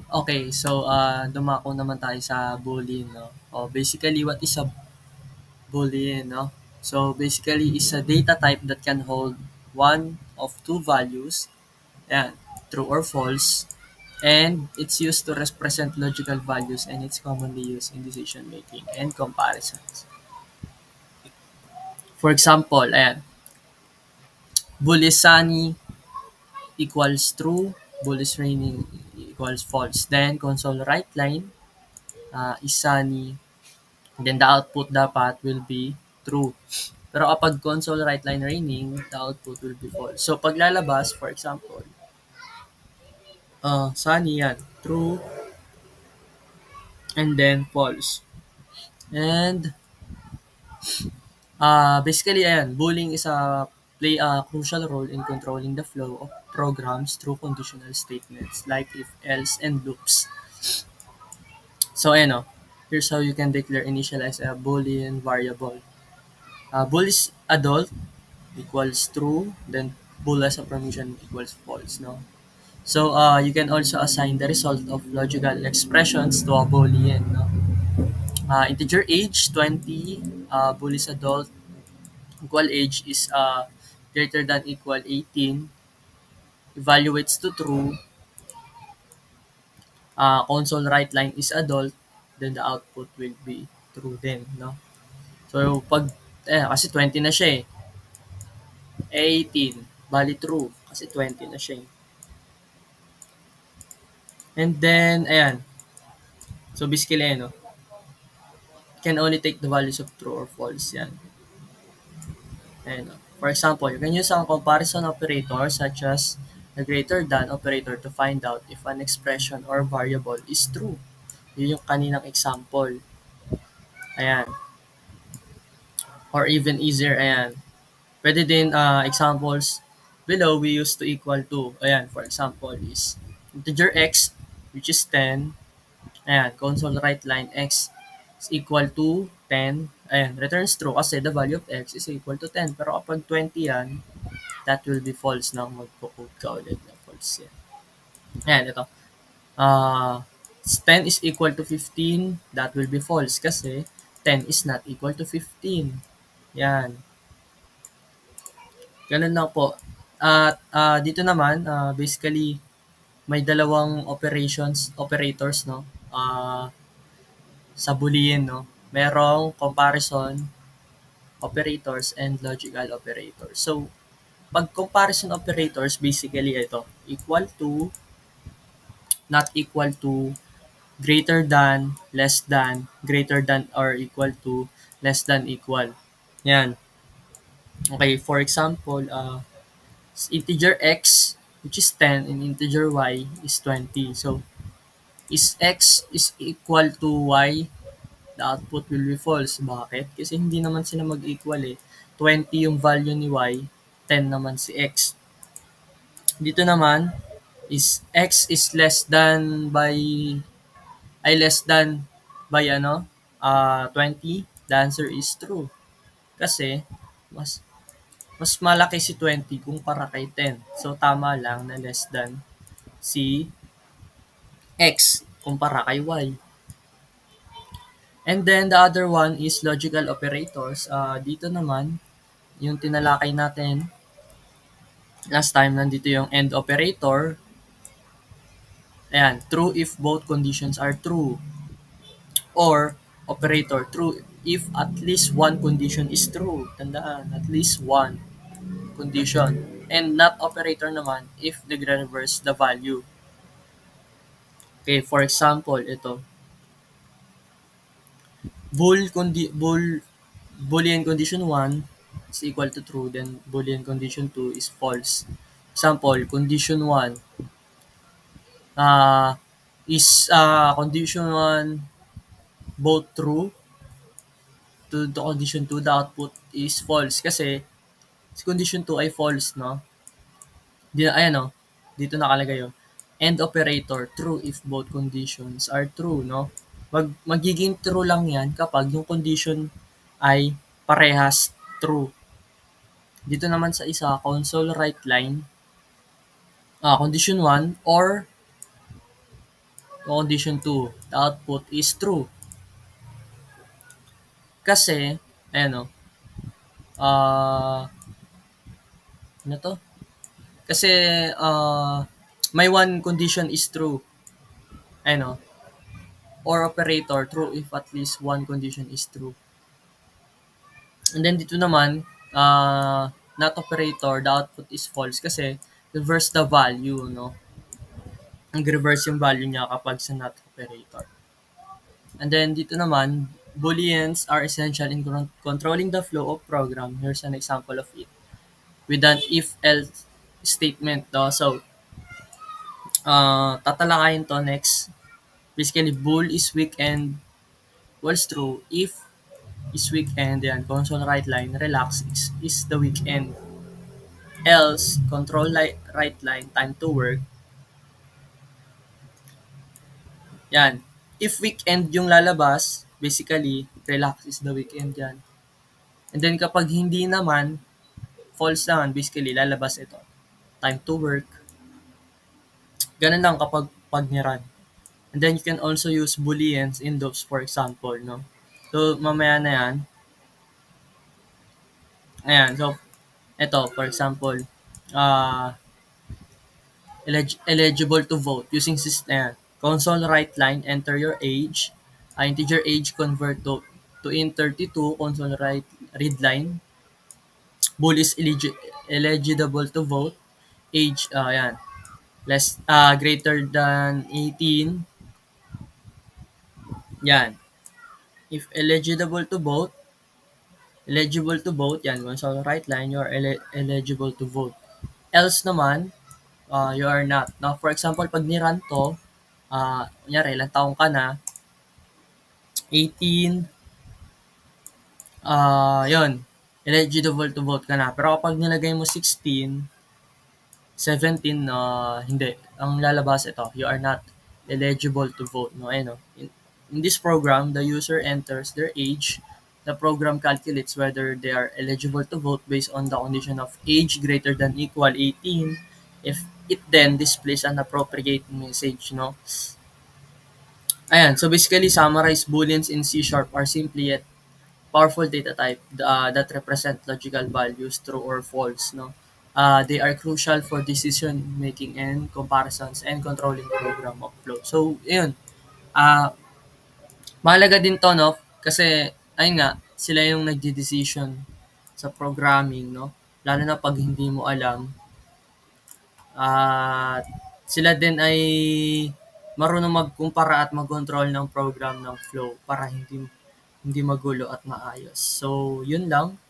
Okay, so dumako naman tayo sa Boolean, no? Basically, what is a Boolean, no? So basically, is a data type that can hold one of two values, yeah, true or false, and it's used to represent logical values and it's commonly used in decision making and comparisons. For example, ayan, Bull is sunny equals true, Bull is raining equals false. Then console right line is sunny. Then the output dapat will be true. Pero kapag console right line raining, the output will be false. So paglalabas, for example, sunny yan, true, and then false. And basically, ayan, bullying is play a crucial role in controlling the flow of programs through conditional statements like if, else, and loops. So, ayan o. Here's how you can declare initialize a Boolean variable. Bool is adult equals true, then bool as a permission equals false, no? So, you can also assign the result of logical expressions to a Boolean, no? Integer age, 20, bool is adult, equal age is greater than equal 18, evaluates to true, console right line is adult, then the output will be true din, no? So, kasi 20 na siya 18, bali true, kasi 20 na siya And then, ayan, so basically, ano, can only take the values of true or false, yan. Ayan, for example, you can use a comparison operator such as the greater than operator to find out if an expression or variable is true. Yun yung kaninang example. Ayan. Or even easier, ayan. Pwede din examples below we use to equal to. Ayan, for example is integer x which is 10. Ayan, console right line x is equal to 10. Ayan, returns true kasi the value of x is equal to 10. Pero kapag 20 yan, that will be false na magpo-code ka ulit na false yan. Ayan, ito. Uh, 10 is equal to 15, that will be false kasi 10 is not equal to 15. Yan. Ganun lang po. At dito naman, basically, may dalawang operators, no? Sa Boolean, no? Merong comparison operators and logical operators. So, pag comparison operators, basically ito, equal to, not equal to, greater than, less than, greater than or equal to, less than equal. Yan. Okay, for example, integer x, which is 10, and integer y is 20. So, is x is equal to y, the output will be false. Bakit? Kasi hindi naman sila mag-equal 20 yung value ni y, 10 naman si x. Dito naman, is x is less than by, ay less than by 20, the answer is true. Kasi, mas malaki si 20 kumpara kay 10. So, tama lang na less than si x kumpara kay y. And then, the other one is logical operators. Dito naman, yung tinalakay natin last time, nandito yung AND operator. Ayan, true if both conditions are true. Or, operator, true if at least one condition is true. Tandaan, at least one condition. And not operator naman if nagre-reverse the value. Okay, for example, ito. Boolean condition 1 is equal to true, then Boolean condition 2 is false. Example, condition 1 is condition 1 both true, to the condition 2 the output is false kasi si condition 2 ay false, no? Ayan, no? Dito nakalagay yun. And operator, true if both conditions are true, no? Magiging true lang yan kapag yung condition ay parehas true. Dito naman sa isa, console right line, condition 1 or condition 2, the output is true. Kasi, ayan o, ano to? Kasi, may one condition is true. Ayan o, or operator, true if at least one condition is true. And then dito naman, not operator, the output is false kasi reverse the value, no? Nag-reverse yung value niya kapag sa not operator. And then dito naman, booleans are essential in controlling the flow of program. Here's an example of it. With an if-else statement, no? So, tatalakayin to next. Basically, bool is weekend, false true. If is weekend, yan, console right line, relax is the weekend. Else, control right line, time to work. Yan. If weekend yung lalabas, basically, relax is the weekend yan. And then kapag hindi naman, false naman, basically, lalabas ito. Time to work. Ganun lang kapag pag ni-run. And then you can also use booleans in those, for example, no? So, mamaya na yan. Ayan, so, ito, for example, eligible to vote using system. Ayan. Console right line, enter your age. Integer age convert to int 32. Console right read line. Bool is eligible to vote. Age, ayan. Greater than 18. Yan. If eligible to vote, yan, console right line, you are eligible to vote. Else naman, you are not. Now, for example, pag ni-run to, kunyari, ilang taong ka na, 18, yun, eligible to vote ka na. Pero kapag nilagay mo 16, 17, hindi. Ang lalabas ito, you are not eligible to vote. No? Ayun, no? In this program, the user enters their age. The program calculates whether they are eligible to vote based on the condition of age greater than equal 18. If it then displays an appropriate message, no? Ayan, so basically, summarize booleans in C# are simply yet powerful data type that represent logical values, true or false, no? They are crucial for decision making and comparisons and controlling program of flow. So, yun. Mahalaga din to, no? Kasi, ayun nga, sila yung nagde-decision sa programming, no? Lalo na pag hindi mo alam. At sila din ay marunong magkumpara at mag-control ng program ng flow para hindi magulo at maayos. So, yun lang.